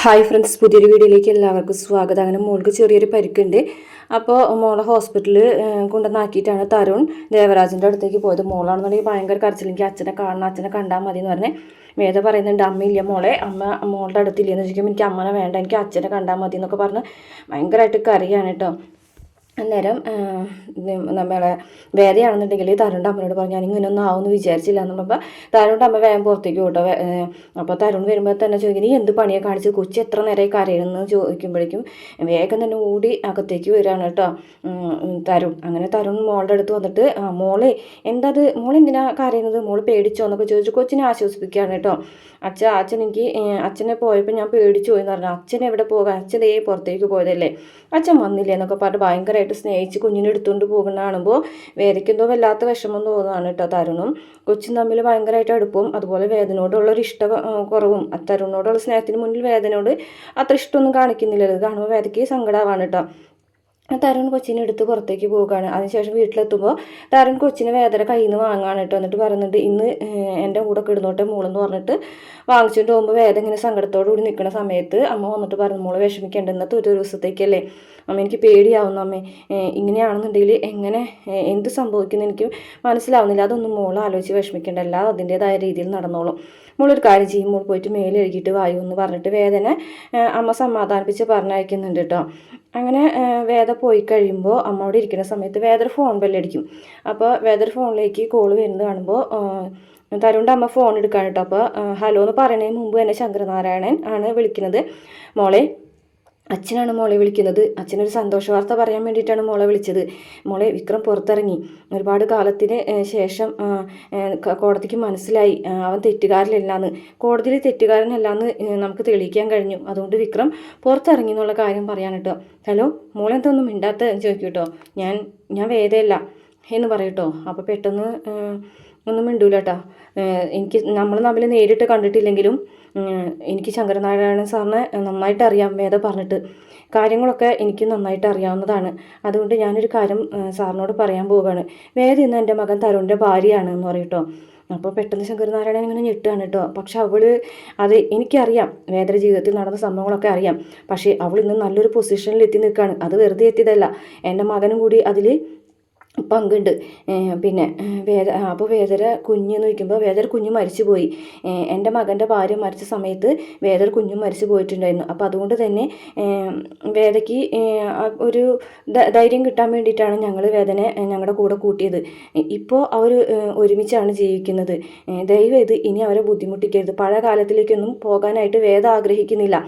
Hi friends, പുതിയൊരു വീഡിയോയിലേക്ക് എല്ലാവർക്കും സ്വാഗതം. അങ്ങനെ മോൾക്ക് ചെറിയൊരു പരിക്കുണ്ട്. അപ്പോൾ മോളെ ഹോസ്പിറ്റലിൽ കൊണ്ടുവന്നാക്കിയിട്ടാണ് തരുൺ ദേവരാജിൻ്റെ അടുത്തേക്ക് പോയത്. മോളാണെന്നുണ്ടെങ്കിൽ ഭയങ്കര കരച്ചിലെങ്കിൽ അച്ഛനെ കാണണം, അച്ഛനെ കണ്ടാൽ മതി എന്ന് പറഞ്ഞ് വേദ പറയുന്നുണ്ട്. അമ്മയില്ല മോളെ, അമ്മ മോളുടെ അടുത്തില്ലെന്ന് ചോദിക്കുമ്പോൾ എനിക്ക് അമ്മനെ വേണ്ട, എനിക്ക് അച്ഛനെ കണ്ടാൽ മതി എന്നൊക്കെ പറഞ്ഞ് ഭയങ്കരമായിട്ട് കരയാണ് കേട്ടോ. അന്നേരം നമ്മളെ വേദയാണെന്നുണ്ടെങ്കിൽ തരുണിൻ്റെ അമ്മയോട് പറഞ്ഞു, ഞാൻ ഇങ്ങനെയൊന്നും ആവുമെന്ന് വിചാരിച്ചില്ല എന്ന് പറഞ്ഞപ്പോൾ തരുണിൻ്റെ അമ്മ വേഗം പുറത്തേക്ക് പോട്ടോ. അപ്പോൾ തരുൺ വരുമ്പോൾ തന്നെ ചോദിക്കും, നീ എന്ത് പണിയെ കാണിച്ച്, കൊച്ചി എത്ര നേരമായി കരയുമെന്ന് ചോദിക്കുമ്പോഴേക്കും വേഗം തന്നെ ഓടി അകത്തേക്ക് വരികയാണ് കേട്ടോ തരുൺ. അങ്ങനെ തരുൺ മോളുടെ അടുത്ത് വന്നിട്ട്, മോളെ എന്തത്, മോൾ എന്തിനാ കരയുന്നത്, മോള് പേടിച്ചോ എന്നൊക്കെ ചോദിച്ചു കൊച്ചിനെ ആശ്വസിപ്പിക്കുകയാണ് കേട്ടോ. അച്ഛൻ എനിക്ക് അച്ഛനെ പോയപ്പോൾ ഞാൻ പേടിച്ചു പോയി എന്ന് പറഞ്ഞു. അച്ഛൻ എവിടെ പോകാൻ, അച്ഛൻ ദേ പുറത്തേക്ക് പോയതല്ലേ, അച്ഛൻ വന്നില്ലേ എന്നൊക്കെ പറഞ്ഞ് ഭയങ്കരമായിട്ട് സ്നേഹിച്ച് കുഞ്ഞിനെ എടുത്തുകൊണ്ട് പോകുന്ന കാണുമ്പോൾ വേദയ്ക്കെന്തോ വല്ലാത്ത വിഷമം തോന്നുകയാണ് കേട്ടോ. തരുണും കൊച്ചും തമ്മിൽ ഭയങ്കരമായിട്ട് അടുപ്പവും അതുപോലെ വേദനയോടുള്ളൊരു ഇഷ്ട കുറവും, തരുണിനോടുള്ള സ്നേഹത്തിന് മുന്നിൽ വേദനയോട് അത്ര ഇഷ്ടമൊന്നും കാണിക്കുന്നില്ലല്ലോ. ഇത് കാണുമ്പോൾ വേദയ്ക്ക് സങ്കടമാവാണ് കേട്ടോ. തരുൺ കൊച്ചിനെ എടുത്ത് പുറത്തേക്ക് പോവുകയാണ്. അതിനുശേഷം വീട്ടിലെത്തുമ്പോൾ തരുൺ കൊച്ചിനെ വേദന കയ്യിൽ നിന്ന് വാങ്ങാണ് കേട്ടോ. എന്നിട്ട് പറയുന്നുണ്ട്, ഇന്ന് എൻ്റെ കൂടെ കിടന്നോട്ടെ മോളെന്ന് പറഞ്ഞിട്ട് വാങ്ങിച്ചുകൊണ്ട് പോകുമ്പോൾ വേദന ഇങ്ങനെ സങ്കടത്തോടു കൂടി നിൽക്കുന്ന സമയത്ത് അമ്മ വന്നിട്ട് പറഞ്ഞു, മോളെ വിഷമിക്കേണ്ട, ഇന്നത്തെ ഒരു ദിവസത്തേക്കല്ലേ അമ്മ, എനിക്ക് പേടിയാവുന്നു അമ്മേ, ഇങ്ങനെയാണെന്നുണ്ടെങ്കിൽ എങ്ങനെ എന്ത് സംഭവിക്കുന്നു എനിക്ക് മനസ്സിലാവുന്നില്ല, അതൊന്നും മോൾ ആലോചിച്ച് വിഷമിക്കേണ്ട, എല്ലാം അതിൻ്റേതായ രീതിയിൽ നടന്നോളും, മോളൊരു കാര്യം ചെയ്യും, മോൾ പോയിട്ട് മേലെ എഴുകിയിട്ട് വായു എന്ന് പറഞ്ഞിട്ട് വേദന അമ്മ സമാധാനിപ്പിച്ച് പറഞ്ഞയക്കുന്നുണ്ട് കേട്ടോ. അങ്ങനെ വേദ പോയി കഴിയുമ്പോൾ അമ്മ അവിടെ ഇരിക്കുന്ന സമയത്ത് വേദർ ഫോൺ ബെല്ലടിക്കും. അപ്പോൾ വേദർ ഫോണിലേക്ക് കോൾ വരുന്നത് കാണുമ്പോൾ തരുണിൻ്റെ അമ്മ ഫോൺ എടുക്കാൻ കേട്ടോ. അപ്പോൾ ഹലോ എന്ന് പറയുന്നതിന് മുമ്പ് തന്നെ ശങ്കരനാരായണൻ ആണ് വിളിക്കുന്നത്. മോളെ, അച്ഛനാണ് മോളെ വിളിക്കുന്നത്, അച്ഛനൊരു സന്തോഷ വാർത്ത പറയാൻ വേണ്ടിയിട്ടാണ് മോളെ വിളിച്ചത്. മോളെ, വിക്രം പുറത്തിറങ്ങി, ഒരുപാട് കാലത്തിന് ശേഷം കോടതിക്ക് മനസ്സിലായി അവൻ തെറ്റുകാരനല്ലാന്ന്, കോടതിയിൽ തെറ്റുകാരനല്ലാന്ന് നമുക്ക് തെളിയിക്കാൻ കഴിഞ്ഞു, അതുകൊണ്ട് വിക്രം പുറത്തിറങ്ങി എന്നുള്ള കാര്യം പറയാൻ കേട്ടോ. ഹലോ, മോളെന്തൊന്നും മിണ്ടാത്ത ചോദിക്കും കേട്ടോ. ഞാൻ വേദയല്ല എന്ന് പറയട്ടോ. അപ്പോൾ പെട്ടെന്ന് ഒന്നും മിണ്ടൂല കേട്ടോ. നമ്മൾ തമ്മിൽ നേരിട്ട് കണ്ടിട്ടില്ലെങ്കിലും എനിക്ക് ശങ്കരനാരായണൻ സാറിനെ നന്നായിട്ട് അറിയാം, വേദ പറഞ്ഞിട്ട് കാര്യങ്ങളൊക്കെ എനിക്ക് നന്നായിട്ട് അറിയാവുന്നതാണ്. അതുകൊണ്ട് ഞാനൊരു കാര്യം സാറിനോട് പറയാൻ പോവുകയാണ്. വേദ ഇന്ന് എൻ്റെ മകൻ തരുണിൻ്റെ ഭാര്യയാണ് എന്ന് പറയട്ടോ. അപ്പോൾ പെട്ടെന്ന് ശങ്കരനാരായണൻ ഇങ്ങനെ ഞെട്ടുകയാണ് കേട്ടോ. പക്ഷെ അത് എനിക്കറിയാം, വേദയുടെ ജീവിതത്തിൽ നടന്ന സംഭവങ്ങളൊക്കെ അറിയാം. പക്ഷേ അവൾ ഇന്ന് നല്ലൊരു പൊസിഷനിൽ എത്തി നിൽക്കുകയാണ്, അത് വെറുതെ എത്തിയതല്ല, എൻ്റെ മകനും കൂടി അതിൽ പങ്കുണ്ട്. പിന്നെ അപ്പോൾ വേദര കുഞ്ഞെന്ന് വയ്ക്കുമ്പോൾ വേദര കുഞ്ഞ് മരിച്ചുപോയി. എൻ്റെ മകൻ്റെ ഭാര്യ മരിച്ച സമയത്ത് വേദര കുഞ്ഞും മരിച്ചു പോയിട്ടുണ്ടായിരുന്നു. അപ്പോൾ അതുകൊണ്ട് തന്നെ വേദയ്ക്ക് ഒരു ധൈര്യം കിട്ടാൻ വേണ്ടിയിട്ടാണ് ഞങ്ങൾ വേദനെ ഞങ്ങളുടെ കൂടെ കൂട്ടിയത്. ഇപ്പോൾ അവർ ഒരുമിച്ചാണ് ജീവിക്കുന്നത്. ദയവ് ഇത് ഇനി അവരെ ബുദ്ധിമുട്ടിക്കരുത്, പഴയ കാലത്തിലേക്കൊന്നും പോകാനായിട്ട് വേദ ആഗ്രഹിക്കുന്നില്ല,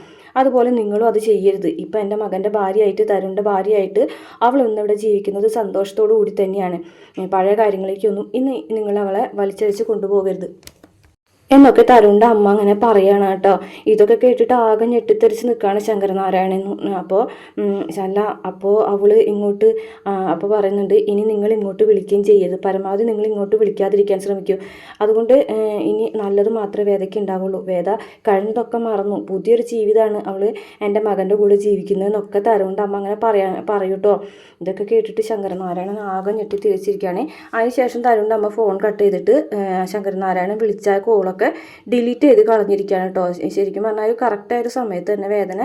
അതുപോലെ നിങ്ങളും അത് ചെയ്യരുത്. ഇപ്പം എൻ്റെ മകൻ്റെ ഭാര്യയായിട്ട്, തരുണിൻ്റെ ഭാര്യയായിട്ട് അവൾ ഇന്നിവിടെ ജീവിക്കുന്നത് സന്തോഷത്തോടു കൂടി തന്നെയാണ്. പഴയ കാര്യങ്ങളിലേക്കൊന്നും ഇന്ന് നിങ്ങൾ അവളെ വലിച്ചഴിച്ച് കൊണ്ടുപോകരുത് എന്നൊക്കെ തരുണിൻ്റെ അമ്മ അങ്ങനെ പറയാണ് കേട്ടോ. ഇതൊക്കെ കേട്ടിട്ട് ആകെ ഞെട്ടിത്തെറിച്ച് നിൽക്കുകയാണ് ശങ്കരനാരായണൻ. അപ്പോൾ അവൾ ഇങ്ങോട്ട് അപ്പോൾ പറയുന്നുണ്ട്, ഇനി നിങ്ങൾ ഇങ്ങോട്ട് വിളിക്കുകയും ചെയ്യരുത്, പരമാവധി നിങ്ങൾ ഇങ്ങോട്ട് വിളിക്കാതിരിക്കാൻ ശ്രമിക്കൂ, അതുകൊണ്ട് ഇനി നല്ലത് മാത്രമേ വേദയ്ക്ക് ഉണ്ടാവുള്ളൂ, വേദ കഴിഞ്ഞതൊക്കെ മറന്നു, പുതിയൊരു ജീവിതമാണ് അവൾ എൻ്റെ മകൻ്റെ കൂടെ ജീവിക്കുന്നതെന്നൊക്കെ തരുണിൻ്റെ അമ്മ അങ്ങനെ പറയൂട്ടോ. ഇതൊക്കെ കേട്ടിട്ട് ശങ്കരനാരായണൻ ആകെ ഞെട്ടി തിരിച്ചിരിക്കുകയാണ്. അതിനുശേഷം തരുണിൻ്റെ അമ്മ ഫോൺ കട്ട് ചെയ്തിട്ട് ശങ്കരനാരായണൻ വിളിച്ച കോളൊക്കെ ഡിലീറ്റ് ചെയ്ത് കളഞ്ഞിരിക്കുകയാണ് കേട്ടോ. ശരിക്കും പറഞ്ഞാൽ കറക്റ്റായൊരു സമയത്ത് തന്നെ വേദന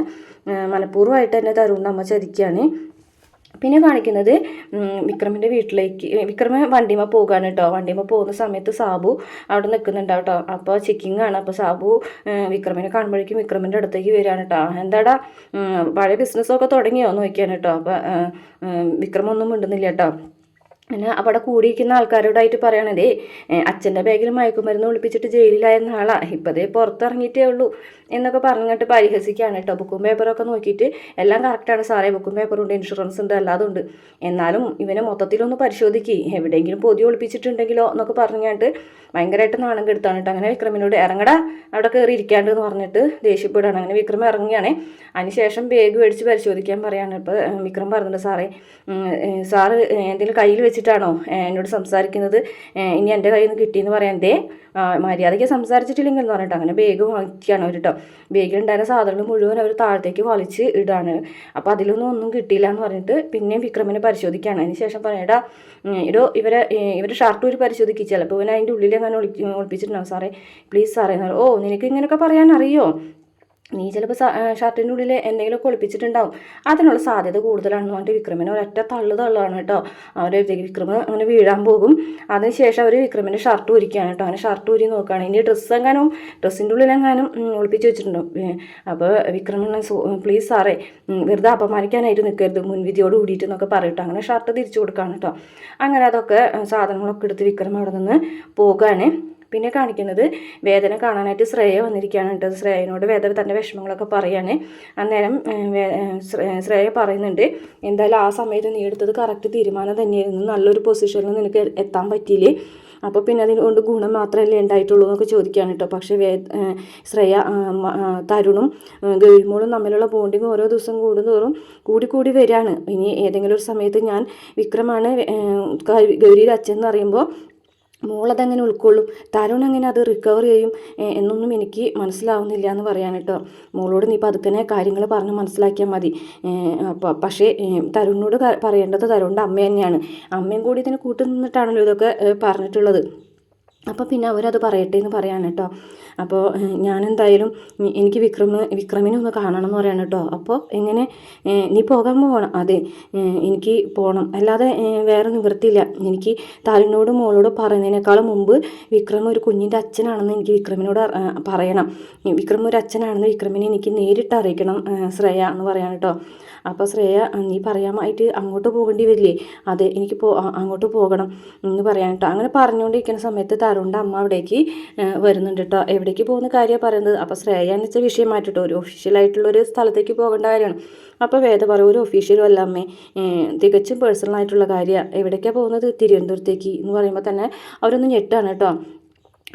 മനഃപൂർവ്വമായിട്ട് തന്നെ തരുണിൻ്റെ അമ്മ ചതിക്കുകയാണ്. പിന്നെ കാണിക്കുന്നത് വിക്രമിൻ്റെ വീട്ടിലേക്ക്, വിക്രമ വണ്ടിമ പോകുകയാണ് കേട്ടോ. വണ്ടിമ പോകുന്ന സമയത്ത് സാബു അവിടെ നിൽക്കുന്നുണ്ടാവും കേട്ടോ. അപ്പോൾ ചെക്കിങ് ആണ്. അപ്പോൾ സാബു വിക്രമിനെ കാണുമ്പോഴേക്കും വിക്രമിൻ്റെ അടുത്തേക്ക് വരികയാണ് കേട്ടോ. എന്താടാ പഴയ ബിസിനസ്സൊക്കെ തുടങ്ങിയോ എന്ന് നോക്കിയാണ് കേട്ടോ. അപ്പോൾ വിക്രമൊന്നും മിണ്ടുന്നില്ല കേട്ടോ. പിന്നെ അവിടെ കൂടിയിരിക്കുന്ന ആൾക്കാരോടായിട്ട് പറയണതേ, അച്ഛൻ്റെ ബാഗിൽ മയക്കുമരുന്ന് ഒളിപ്പിച്ചിട്ട് ജയിലിലായിരുന്ന ആളാണ്, ഇപ്പതേ പുറത്തിറങ്ങിയിട്ടേ ഉള്ളൂ എന്നൊക്കെ പറഞ്ഞിട്ട് പരിഹസിക്കുകയാണ് കേട്ടോ. ബുക്കും പേപ്പറൊക്കെ നോക്കിയിട്ട് എല്ലാം കറക്റ്റാണ് സാറേ, ബുക്കും പേപ്പറുണ്ട്, ഇൻഷുറൻസ് ഉണ്ട്, അല്ലാതെ ഉണ്ട്, എന്നാലും ഇവനെ മൊത്തത്തിലൊന്ന് പരിശോധിക്കുക, എവിടെയെങ്കിലും പൊതി ഒളിപ്പിച്ചിട്ടുണ്ടെങ്കിലോ എന്നൊക്കെ പറഞ്ഞിട്ട് ഭയങ്കരമായിട്ട് നാണം കെടുത്താണ് കേട്ടോ. അങ്ങനെ വിക്രമിനോട് ഇറങ്ങടാ അവിടെ കയറി ഇരിക്കാണ്ട് എന്ന് പറഞ്ഞിട്ട് ദേഷ്യപ്പെടുകയാണ്. അങ്ങനെ വിക്രം ഇറങ്ങുകയാണ്. അതിനുശേഷം ബാഗ് മേടിച്ച് പരിശോധിക്കാൻ പറയാണ്. ഇപ്പോൾ വിക്രം പറഞ്ഞിട്ടുണ്ട്, സാറ് എന്തെങ്കിലും കയ്യിൽ വെച്ചിട്ടാണോ എന്നോട് സംസാരിക്കുന്നത്, ഇനി എൻ്റെ കയ്യിൽ നിന്ന് കിട്ടിയെന്ന് പറയാൻ, മര്യാദയ്ക്ക് സംസാരിച്ചിട്ടില്ലെങ്കിൽ എന്ന് പറഞ്ഞിട്ട് അങ്ങനെ ബാഗ് വാങ്ങിക്കുകയാണ് അവർ കേട്ടോ. ബാഗിലുണ്ടായിരുന്ന സാധനങ്ങൾ മുഴുവൻ അവർ താഴത്തേക്ക് വലിച്ച് ഇടാണ്. അപ്പോൾ അതിലൊന്നും കിട്ടിയില്ല എന്ന് പറഞ്ഞിട്ട് പിന്നെയും വിക്രമിനെ പരിശോധിക്കുകയാണ്. അതിന് ശേഷം പറയടാ ഇവരെ ഷർട്ട് ഒരു പരിശോധിക്കുക, ചിലപ്പോൾ ഇവൻ അതിൻ്റെ ഉള്ളിൽ അങ്ങനെ ഒളിപ്പിച്ചിട്ടുണ്ടാവും സാറേ, പ്ലീസ് സാറേ. ഓ, നിനക്ക് ഇങ്ങനെയൊക്കെ പറയാൻ അറിയോ, നീ ചിലപ്പോൾ ഷർട്ടിൻ്റെ ഉള്ളിൽ എന്തെങ്കിലുമൊക്കെ ഒളിപ്പിച്ചിട്ടുണ്ടാവും, അതിനുള്ള സാധ്യത കൂടുതലാണെന്ന് പറഞ്ഞിട്ട് വിക്രമിനെ ഒരൊറ്റ തള്ളുകയാണ് കേട്ടോ. വിക്രം അങ്ങനെ വീഴാൻ പോകും. അതിനുശേഷം അവർ വിക്രമിൻ്റെ ഷർട്ട് ഊരിക്കുകയാണ് കേട്ടോ. അങ്ങനെ ഷർട്ട് ഊരി നോക്കുകയാണ്, ഇനി ഡ്രസ്സിൻ്റെ ഉള്ളിലെങ്ങാനും ഒളിപ്പിച്ച് വെച്ചിട്ടുണ്ടോ. അപ്പോൾ വിക്രമൻ പ്ലീസ് സാറേ, വെറുതെ അപമാനിക്കാനായിട്ട് നിൽക്കരുത്, മുൻവിധിയോട് കൂടിയിട്ട് എന്നൊക്കെ പറയട്ടോ. അങ്ങനെ ഷർട്ട് തിരിച്ചു കൊടുക്കുകയാണ് കേട്ടോ. അങ്ങനെ അതൊക്കെ സാധനങ്ങളൊക്കെ എടുത്ത് വിക്രം അവിടെ നിന്ന് പോകുകയാണ്. പിന്നെ കാണിക്കുന്നത് വേദന കാണാനായിട്ട് ശ്രേയ വന്നിരിക്കുകയാണ് കേട്ടോ. ശ്രേയനോട് വേദന തൻ്റെ വിഷമങ്ങളൊക്കെ പറയാണ്. അന്നേരം ശ്രേയ പറയുന്നുണ്ട്, എന്തായാലും ആ സമയത്ത് നീ എടുത്തത് കറക്റ്റ് തീരുമാനം തന്നെയായിരുന്നു, നല്ലൊരു പൊസിഷനിൽ നിനക്ക് എത്താൻ പറ്റിയില്ലേ, അപ്പോൾ പിന്നെ അതിനുകൊണ്ട് ഗുണം മാത്രമല്ലേ ഉണ്ടായിട്ടുള്ളൂ എന്നൊക്കെ ചോദിക്കുകയാണ് കേട്ടോ. പക്ഷേ ശ്രേയ തരുണും ഗൗരിമോളും തമ്മിലുള്ള ബോണ്ടിങ് ഓരോ ദിവസം കൂടുന്തോറും കൂടി വരികയാണ്. ഇനി ഏതെങ്കിലും ഒരു സമയത്ത് ഞാൻ വിക്രമാണ് ഗൗരിയുടെ അച്ഛൻ എന്ന് അറിയുമ്പോൾ മോളതെങ്ങനെ ഉൾക്കൊള്ളും, തരുൺ എങ്ങനെ അത് റിക്കവർ ചെയ്യും എന്നൊന്നും എനിക്ക് മനസ്സിലാവുന്നില്ല എന്ന് പറയാൻ കേട്ടോ. മോളോട് നീ പതുക്കനെ കാര്യങ്ങൾ പറഞ്ഞ് മനസ്സിലാക്കിയാൽ മതി. പക്ഷേ തരുണിനോട് പറയേണ്ടത് തരുണിൻ്റെ അമ്മ തന്നെയാണ്. അമ്മയും കൂടി ഇതിന് കൂട്ടു നിന്നിട്ടാണല്ലോ ഇതൊക്കെ പറഞ്ഞിട്ടുള്ളത്. അപ്പോൾ പിന്നെ അവരത് പറയട്ടെ എന്ന് പറയാണ് കേട്ടോ. അപ്പോൾ ഞാനെന്തായാലും എനിക്ക് വിക്രമിനെ ഒന്ന് കാണണം എന്ന് പറയാണ് കേട്ടോ. അപ്പോൾ എങ്ങനെ, നീ പോകാൻ പോകണം? അതെ, എനിക്ക് പോകണം, അല്ലാതെ വേറെ നിവൃത്തിയില്ല. എനിക്ക് താലിനോട് മോളോട് പറയുന്നതിനേക്കാളും മുമ്പ് വിക്രം ഒരു കുഞ്ഞിൻ്റെ അച്ഛനാണെന്ന് എനിക്ക് വിക്രമിനോട് പറയണം. വിക്രം ഒരു അച്ഛനാണെന്ന് വിക്രമിനെ എനിക്ക് നേരിട്ട് അറിയിക്കണം ശ്രേയ എന്ന് പറയാണ് കേട്ടോ. അപ്പോൾ ശ്രേയ, നീ പറയാമായിട്ട് അങ്ങോട്ട് പോകേണ്ടി വരില്ലേ? അതെ, എനിക്ക് അങ്ങോട്ട് പോകണം എന്ന് പറയാൻ കേട്ടോ. അങ്ങനെ പറഞ്ഞുകൊണ്ടിരിക്കുന്ന സമയത്ത് തരുണിൻ്റെ അമ്മ അവിടേക്ക് വരുന്നുണ്ട് കേട്ടോ. എവിടേക്ക് പോകുന്ന കാര്യമാണ് പറയുന്നത്. അപ്പോൾ ശ്രേയ എന്ന് വെച്ച വിഷയം മാറ്റിട്ടോ, ഒരു ഒഫീഷ്യലായിട്ടുള്ളൊരു സ്ഥലത്തേക്ക് പോകേണ്ട കാര്യമാണ്. അപ്പോൾ വേദ പറയും, ഒരു ഒഫീഷ്യലും അല്ല അമ്മേ, തികച്ചും പേഴ്സണലായിട്ടുള്ള കാര്യമാണ്. എവിടേക്കാണ് പോകുന്നത്? തിരുവനന്തപുരത്തേക്ക് എന്ന് പറയുമ്പോൾ തന്നെ അവരൊന്ന് ഞെട്ടാണ് കേട്ടോ.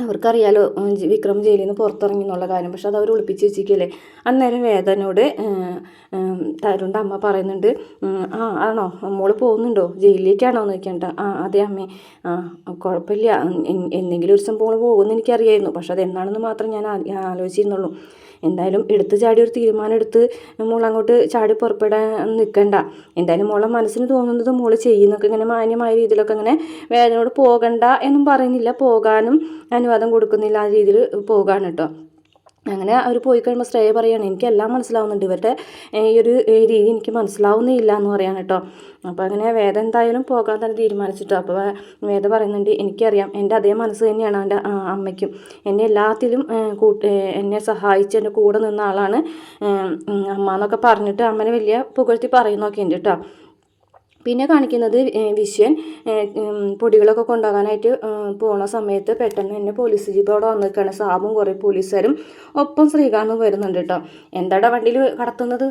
അവർക്കറിയാലോ വിക്രം ജയിലിൽ നിന്ന് പുറത്തിറങ്ങി എന്നുള്ള കാര്യം, പക്ഷെ അത് അവർ ഒളിപ്പിച്ച് വെച്ചിരിക്കല്ലേ. അന്നേരം വേദനയോട് തരുണിൻ്റെ അമ്മ പറയുന്നുണ്ട്, ആണോ മോള് പോകുന്നുണ്ടോ, ജയിലിലേക്കാണോ എന്ന് ചോദിക്കണ്ട. അതെ അമ്മേ, കുഴപ്പമില്ല, എന്തെങ്കിലും ഒരു ദിവസം മോള് പോകുമെന്ന് എനിക്കറിയായിരുന്നു, പക്ഷെ അതെന്താണെന്ന് മാത്രം ഞാൻ ആലോചിച്ചിരുന്നുള്ളൂ. എന്തായാലും എടുത്ത് ചാടി ഒരു തീരുമാനം എടുത്ത് മോൾ അങ്ങോട്ട് ചാടി പുറപ്പെടാൻ നിൽക്കണ്ട. എന്തായാലും മോളെ മനസ്സിന് തോന്നുന്നത് മോള് ചെയ്യുന്നൊക്കെ ഇങ്ങനെ മാന്യമായ രീതിയിലൊക്കെ ഇങ്ങനെ വേദനയോട് പോകണ്ട എന്നും പറയുന്നില്ല, പോകാനും അനുവാദം കൊടുക്കുന്നില്ല, ആ രീതിയിൽ പോകാണ് കേട്ടോ. അങ്ങനെ അവർ പോയി കഴിയുമ്പോൾ ശ്രേയ പറയുകയാണ്, എനിക്കെല്ലാം മനസ്സിലാവുന്നുണ്ട്, ഇവരുടെ ഈ ഒരു രീതി എനിക്ക് മനസ്സിലാവുന്നില്ല എന്ന് പറയാൻ കേട്ടോ. അപ്പോൾ അങ്ങനെ വേദ എന്തായാലും പോകാൻ തന്നെ തീരുമാനിച്ചിട്ടോ. അപ്പോൾ വേദ പറയുന്നുണ്ട്, എനിക്കറിയാം, എൻ്റെ അതേ മനസ്സ് തന്നെയാണ് എൻ്റെ അമ്മയ്ക്കും. എന്നെ എല്ലാത്തിലും എന്നെ സഹായിച്ച് എൻ്റെ കൂടെ നിന്ന ആളാണ് അമ്മ എന്നൊക്കെ പറഞ്ഞിട്ട് അമ്മനെ വലിയ പുകഴ്ത്തി പറയുന്നൊക്കെ ഉണ്ട് കേട്ടോ. പിന്നെ കാണിക്കുന്നത് വിശ്വൻ പൊടികളൊക്കെ കൊണ്ടുപോകാനായിട്ട് പോണ സമയത്ത് പെട്ടെന്ന് തന്നെ പോലീസ് ജീപ്പ് അവിടെ വന്ന് നിൽക്കുകയാണ്. സാബും കുറേ പോലീസുകാരും ഒപ്പം ശ്രീകാന്തും വരുന്നുണ്ട് കേട്ടോ. എന്താടാ വണ്ടിയിൽ കടത്തുന്നത്?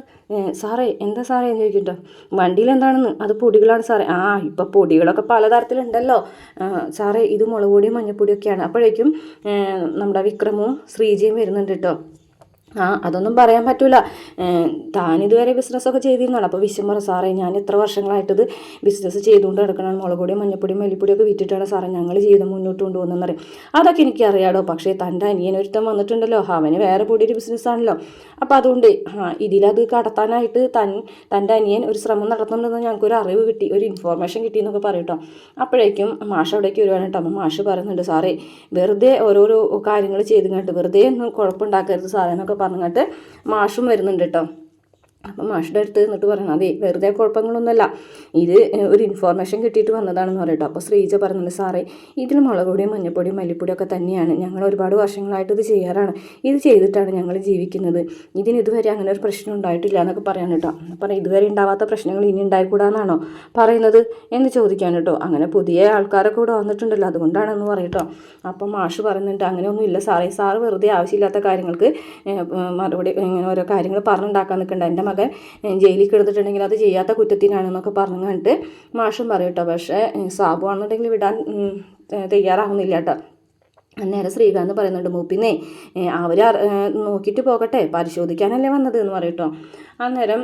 സാറേ എന്താ സാറേ എന്ന് ചോദിക്കട്ടോ. വണ്ടിയിൽ എന്താണെന്ന്? അത് പൊടികളാണ് സാറേ. ഇപ്പോൾ പൊടികളൊക്കെ പലതരത്തിലുണ്ടല്ലോ സാറേ, ഇത് മുളക് പൊടിയും മഞ്ഞപ്പൊടിയൊക്കെയാണ്. അപ്പോഴേക്കും നമ്മുടെ വിക്രമും ശ്രീജയും വരുന്നുണ്ട് കേട്ടോ. അതൊന്നും പറയാൻ പറ്റില്ല, താനിതുവരെ ബിസിനസ്സൊക്കെ ചെയ്തിരുന്നാണ്. അപ്പോൾ വിശ്വം പറ, സാറേ ഞാൻ എത്ര വർഷങ്ങളായിട്ടത് ബിസിനസ് ചെയ്തുകൊണ്ട് കിടക്കണം, മുളക് പൊടിയും മഞ്ഞപ്പൊടിയും മല്ലിപ്പൊടിയൊക്കെ വിറ്റിട്ടാണ് സാറേ ഞങ്ങൾ ജീവിതം മുന്നോട്ട് കൊണ്ടുപോകുന്നതെന്ന് പറയും. അതൊക്കെ എനിക്കറിയാടോ, പക്ഷേ തൻ്റെ അനിയനൊരുത്തം വന്നിട്ടുണ്ടല്ലോ, അവന് വേറെ പൊടിയൊരു ബിസിനസ്സാണല്ലോ. അപ്പോൾ അതുകൊണ്ട് ഇതിലത് കടത്താനായിട്ട് തൻ്റെ അനിയൻ ഒരു ശ്രമം നടത്തുന്നുണ്ടെന്ന് ഞങ്ങൾക്കൊരു അറിവ് കിട്ടി, ഒരു ഇൻഫോർമേഷൻ കിട്ടി എന്നൊക്കെ പറയട്ടോ. അപ്പോഴേക്കും മാഷ് അവിടേക്ക് വരുവാണ് കേട്ടോ. അപ്പോൾ മാഷ് പറയുന്നുണ്ട്, സാറേ വെറുതെ ഓരോരോ കാര്യങ്ങൾ ചെയ്ത് കണ്ടിട്ട് വെറുതെ ഒന്നും കുഴപ്പമുണ്ടാക്കരുത് സാറേ എന്നൊക്കെ പറഞ്ഞിട്ട് മാഷും വരുന്നുണ്ട് കേട്ടോ. അപ്പം മാഷിൻ്റെ അടുത്ത് നിന്നിട്ട് പറയണം, അതെ വെറുതെ കുഴപ്പങ്ങളൊന്നുമല്ല, ഇത് ഒരു ഇൻഫോർമേഷൻ കിട്ടിയിട്ട് വന്നതാണെന്ന് പറയട്ടോ. അപ്പോൾ ശ്രീജ പറയുന്നുണ്ട്, സാറേ ഇതിൽ മുളക് പൊടിയും മഞ്ഞപ്പൊടിയും മല്ലിപ്പൊടിയൊക്കെ തന്നെയാണ്, ഞങ്ങൾ ഒരുപാട് വർഷങ്ങളായിട്ട് ഇത് ചെയ്യാറാണ്, ഇത് ചെയ്തിട്ടാണ് ഞങ്ങൾ ജീവിക്കുന്നത്, ഇതിന് ഇതുവരെ അങ്ങനെ ഒരു പ്രശ്നം ഉണ്ടായിട്ടില്ല എന്നൊക്കെ പറയാൻ കേട്ടോ. അപ്പം ഇതുവരെ ഉണ്ടാവാത്ത പ്രശ്നങ്ങൾ ഇനി ഉണ്ടായിക്കൂടാന്നാണോ പറയുന്നത് എന്ന് ചോദിക്കാൻ കേട്ടോ. അങ്ങനെ പുതിയ ആൾക്കാരൊക്കെ ഇവിടെ വന്നിട്ടുണ്ടല്ലോ, അതുകൊണ്ടാണെന്ന് പറയട്ടോ. അപ്പം മാഷ് പറയുന്നുണ്ട്, അങ്ങനെയൊന്നും ഇല്ല സാറേ, സാറ് വെറുതെ ആവശ്യമില്ലാത്ത കാര്യങ്ങൾക്ക് മറുപടി ഇങ്ങനെ ഓരോ കാര്യങ്ങൾ പറഞ്ഞുണ്ടാക്കാൻ നിൽക്കണ്ട, എൻ്റെ മകൻ ജയിലിൽ കിടന്നിട്ടുണ്ടെങ്കിൽ അത് ചെയ്യാത്ത കുറ്റത്തിനാണെന്നൊക്കെ പറഞ്ഞു കണ്ടിട്ട് മാഷും പറയട്ടോ. പക്ഷേ സാബു ആണെന്നുണ്ടെങ്കിൽ വിടാൻ തയ്യാറാവുന്നില്ല കേട്ടോ. അന്നേരം ശ്രീകാന്ത് പറയുന്നുണ്ട്, മൂപ്പിന്നേ അവർ നോക്കിയിട്ട് പോകട്ടെ, പരിശോധിക്കാനല്ലേ വന്നത് എന്ന് പറയട്ടോ. അന്നേരം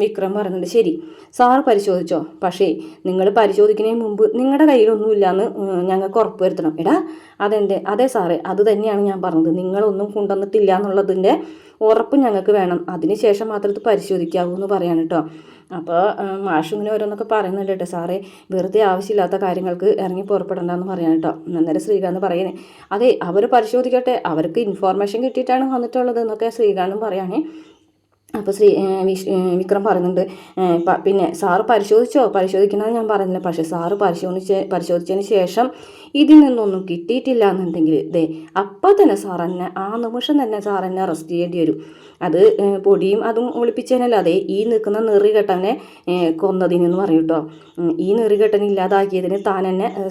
വിക്രം പറയുന്നുണ്ട്, ശരി സാർ പരിശോധിച്ചോ, പക്ഷേ നിങ്ങൾ പരിശോധിക്കുന്നതിന് മുമ്പ് നിങ്ങളുടെ കയ്യിലൊന്നുമില്ലയെന്ന് ഞങ്ങൾക്ക് ഉറപ്പ് വരുത്തണം. എടാ അതെ സാറേ, അത് തന്നെയാണ് ഞാൻ പറഞ്ഞത്, നിങ്ങളൊന്നും കൊണ്ടുവന്നിട്ടില്ല എന്നുള്ളതിൻ്റെ ഉറപ്പ് ഞങ്ങൾക്ക് വേണം, അതിന് ശേഷം മാത്രം ഇത് പരിശോധിക്കാവൂ എന്ന് പറയാൻ കേട്ടോ. അപ്പോൾ മാഷ് ഇങ്ങനെ ഓരോന്നൊക്കെ പറയുന്നുണ്ട് കേട്ടോ, സാറേ വെറുതെ ആവശ്യമില്ലാത്ത കാര്യങ്ങൾക്ക് ഇറങ്ങി പുറപ്പെടണ്ടെന്ന് പറയാൻ കേട്ടോ. അന്നേരം ശ്രീകാന്ത് പറയുന്നത് അതെ അവർ പരിശോധിക്കട്ടെ, അവർക്ക് ഇൻഫോർമേഷൻ കിട്ടിയിട്ടാണ് വന്നിട്ടുള്ളത് എന്നൊക്കെ ശ്രീകാന്തും പറയുകയാണെ. അപ്പോൾ വിക്രം പറയുന്നുണ്ട് പിന്നെ സാറ് പരിശോധിക്കണമെന്ന് ഞാൻ പറയുന്നില്ല, പക്ഷേ സാറ് പരിശോധിച്ചതിന് ശേഷം ഇതിൽ നിന്നൊന്നും കിട്ടിയിട്ടില്ല എന്നുണ്ടെങ്കിൽ അപ്പോൾ തന്നെ സാർ എന്നെ ആ നിമിഷം തന്നെ സാർ എന്നെ അറസ്റ്റ് ചെയ്യേണ്ടി വരും. അത് പൊടിയും അതും ഒളിപ്പിച്ചതിനല്ല, അതെ ഈ നിൽക്കുന്ന നെറികെട്ടനെ കൊന്നതിനെന്ന് പറയും കേട്ടോ. ഈ നെറികെട്ടനെ ഇല്ലാതാക്കിയതിന്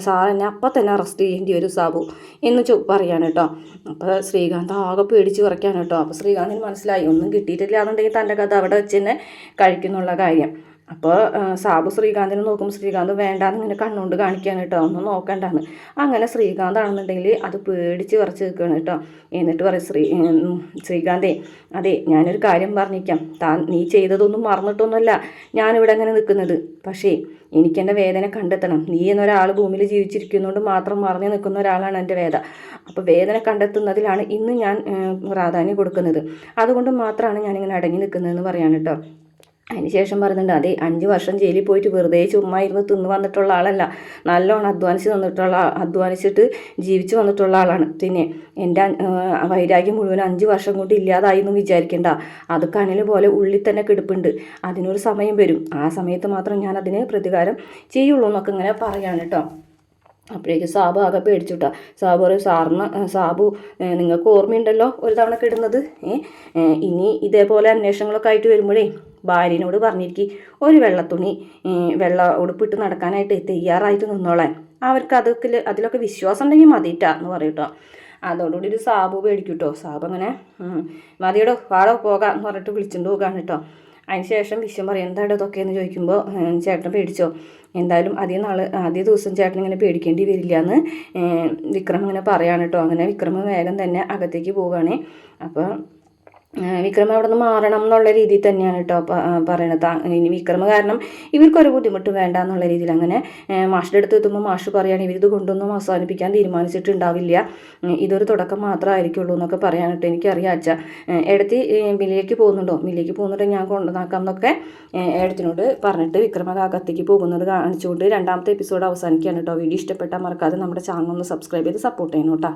സാർ എന്നെ അപ്പം തന്നെ അറസ്റ്റ് ചെയ്യേണ്ടി വരും സാബു എന്ന് പറയാണ് കേട്ടോ. അപ്പോൾ ശ്രീകാന്ത് ആകെ പേടിച്ച് കുറയ്ക്കാണ് കേട്ടോ. അപ്പോൾ ശ്രീകാന്തിന് മനസ്സിലായി ഒന്നും കിട്ടിയിട്ടില്ല എന്നുണ്ടെങ്കിൽ തൻ്റെ കഥ അവിടെ വെച്ച് തന്നെ കഴിക്കുന്നുള്ള കാര്യം. അപ്പോൾ സാബു ശ്രീകാന്തിനെ നോക്കുമ്പോൾ ശ്രീകാന്ത് വേണ്ടാന്ന് ഇങ്ങനെ കണ്ണുകൊണ്ട് കാണിക്കാൻ കേട്ടോ, ഒന്നും നോക്കണ്ടാന്ന്. അങ്ങനെ ശ്രീകാന്താണെന്നുണ്ടെങ്കിൽ അത് പേടിച്ച് കുറച്ച് നിൽക്കുകയാണ് കേട്ടോ. എന്നിട്ട് പറയും ശ്രീകാന്തേ അതെ ഞാനൊരു കാര്യം പറഞ്ഞിരിക്കാം, നീ ചെയ്തതൊന്നും മറന്നിട്ടൊന്നുമല്ല ഞാനിവിടെ അങ്ങനെ നിൽക്കുന്നത്. പക്ഷേ എനിക്കെൻ്റെ വേദന കണ്ടെത്തണം. നീ എന്നൊരാൾ ഭൂമിയിൽ ജീവിച്ചിരിക്കുന്നതുകൊണ്ട് മാത്രം മറഞ്ഞു നിൽക്കുന്ന ഒരാളാണ് എൻ്റെ വേദന. അപ്പോൾ വേദന കണ്ടെത്തുന്നതിലാണ് ഇന്ന് ഞാൻ പ്രാധാന്യം കൊടുക്കുന്നത്. അതുകൊണ്ട് മാത്രമാണ് ഞാനിങ്ങനെ അടങ്ങി നിൽക്കുന്നതെന്ന് പറയാൻ കേട്ടോ. അതിനുശേഷം പറയുന്നുണ്ട് അതെ 5 വർഷം ജയിലിൽ പോയിട്ട് വെറുതെ ചുമ്മാ ഇരുന്ന് തിന്ന് വന്നിട്ടുള്ള ആളല്ല, നല്ലോണം അധ്വാനിച്ചിട്ട് ജീവിച്ചു വന്നിട്ടുള്ള ആളാണ്. പിന്നെ എൻ്റെ വൈരാഗ്യം മുഴുവൻ 5 വർഷം കൊണ്ട് ഇല്ലാതായി എന്ന് വിചാരിക്കേണ്ട, അത് കനൽ പോലെ ഉള്ളിൽ തന്നെ കിടപ്പുണ്ട്. അതിനൊരു സമയം വരും, ആ സമയത്ത് മാത്രം ഞാൻ അതിന് പ്രതികാരം ചെയ്യുള്ളൂ എന്നൊക്കെ ഇങ്ങനെ പറയാണ് കേട്ടോ. അപ്പോഴേക്കും സാബു ആകെ പേടിച്ചുട്ടാ. സാബു പറയും സാബു നിങ്ങൾക്ക് ഓർമ്മയുണ്ടല്ലോ ഒരു തവണ കിടുന്നത്, ഇനി ഇതേപോലെ അന്വേഷണങ്ങളൊക്കെ ആയിട്ട് വരുമ്പോഴേ ഭാര്യനോട് പറഞ്ഞിരിക്കും ഒരു വെള്ളത്തുണി വെള്ള ഉടുപ്പിട്ട് നടക്കാനായിട്ട് തയ്യാറായിട്ട് നിന്നോളാൻ, അവർക്ക് അതിലൊക്കെ വിശ്വാസം ഉണ്ടെങ്കിൽ മതിയിട്ടാ എന്ന് പറയും കേട്ടോ. അതോടുകൂടി ഒരു സാബു പേടിക്കും കേട്ടോ. സാബു അങ്ങനെ മതിയോടോ വാടോ പോകാം എന്ന് പറഞ്ഞിട്ട് വിളിച്ചുകൊണ്ട് പോകാണ് കേട്ടോ. അതിന് ശേഷം വിശ്വം പറയും എന്താടോ ഇതൊക്കെയെന്ന് ചോദിക്കുമ്പോൾ ചേട്ടൻ പേടിച്ചോ, എന്തായാലും ആദ്യ ദിവസം ചേട്ടൻ ഇങ്ങനെ പേടിക്കേണ്ടി വരില്ല എന്ന് വിക്രം ഇങ്ങനെ പറയാണ് കേട്ടോ. അങ്ങനെ വിക്രം വേഗം തന്നെ അകത്തേക്ക് പോവുകയാണ്. അപ്പോൾ വിക്രം അവിടെ നിന്ന് മാറണം എന്നുള്ള രീതിയിൽ തന്നെയാണ് കേട്ടോ പറയണത്. ഇനി വിക്രം കാരണം ഇവർക്കൊരു ബുദ്ധിമുട്ടും വേണ്ട എന്നുള്ള രീതിയിൽ അങ്ങനെ മാഷിൻ്റെ അടുത്ത് എത്തുമ്പോൾ മാഷ് പറയുകയാണ് ഇവരിത് കൊണ്ടൊന്നും അവസാനിപ്പിക്കാൻ തീരുമാനിച്ചിട്ടുണ്ടാവില്ല, ഇതൊരു തുടക്കം മാത്രമായിരിക്കുള്ളൂ എന്നൊക്കെ പറയാൻ കേട്ടോ. എനിക്കറിയാം അച്ഛാ എടുത്തി മില്ലിലേക്ക് പോകുന്നുണ്ടെങ്കിൽ ഞാൻ കൊണ്ടുവന്നാക്കാം എന്നൊക്കെ ഏടത്തിനോട് പറഞ്ഞിട്ട് വിക്രമ അകത്തേക്ക് പോകുന്നത് കാണിച്ചുകൊണ്ട് 2ാമത്തെ എപ്പിസോഡ് അവസാനിക്കുകയാണ് കേട്ടോ. വീഡിയോ ഇഷ്ടപ്പെട്ടാൽ മറക്കാതെ നമ്മുടെ ചാനൽ ഒന്ന് സബ്സ്ക്രൈബ് ചെയ്ത് സപ്പോർട്ട് ചെയ്യണം കേട്ടോ.